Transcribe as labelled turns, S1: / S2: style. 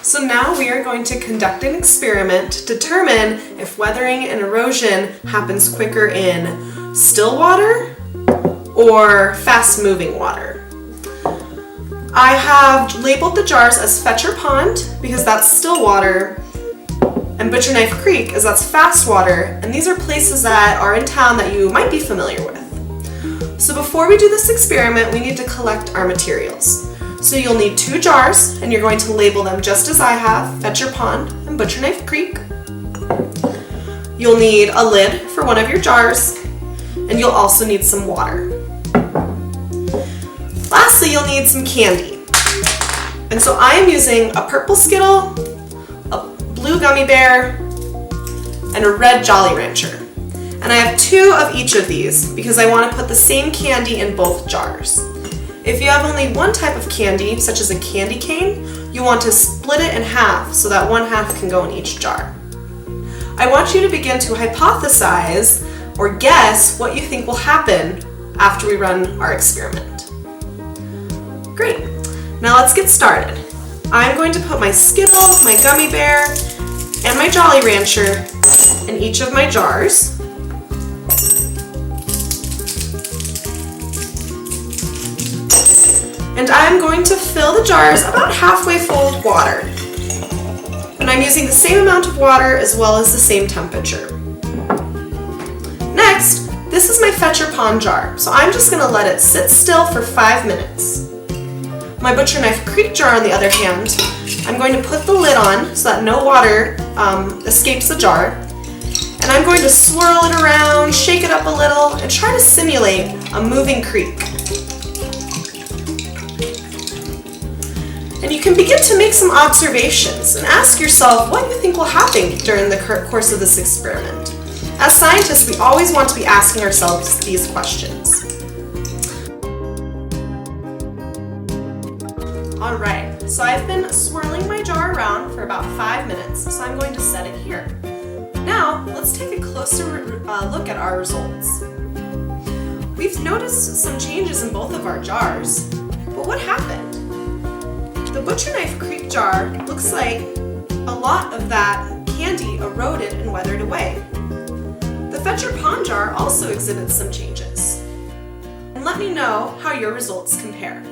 S1: So now we are going to conduct an experiment to determine if weathering and erosion happens quicker in still water or fast-moving water. I have labeled the jars as Fetcher Pond because that's still water, and Butcher Knife Creek as that's fast water, and these are places that are in town that you might be familiar with. So before we do this experiment, we need to collect our materials. So you'll need 2 jars, and you're going to label them just as I have, Fetcher Pond and Butcher Knife Creek. You'll need a lid for one of your jars, and you'll also need some water. Lastly, you'll need some candy. And so I am using a purple Skittle, a blue gummy bear, and a red Jolly Rancher. And I have 2 of each of these because I want to put the same candy in both jars. If you have only one type of candy, such as a candy cane, you want to split it in half so that one half can go in each jar. I want you to begin to hypothesize or guess what you think will happen after we run our experiment. Great, now let's get started. I'm going to put my Skittle, my gummy bear, and my Jolly Rancher in each of my jars. And I'm going to fill the jars about halfway full with water. And I'm using the same amount of water as well as the same temperature. Next, this is my Fetcher Pond jar, so I'm just going to let it sit still for 5 minutes. My Butcher Knife Creek jar, on the other hand, I'm going to put the lid on so that no water escapes the jar. And I'm going to swirl it around, shake it up a little, and try to simulate a moving creek. And you can begin to make some observations and ask yourself what you think will happen during the course of this experiment. As scientists, we always want to be asking ourselves these questions. Alright, so I've been swirling my jar around for about 5 minutes, so I'm going to set it here. Now, let's take a closer look at our results. We've noticed some changes in both of our jars, but what happened? The Butcher Knife Creek jar looks like a lot of that candy eroded and weathered away. The Fetcher Pond jar also exhibits some changes. And let me know how your results compare.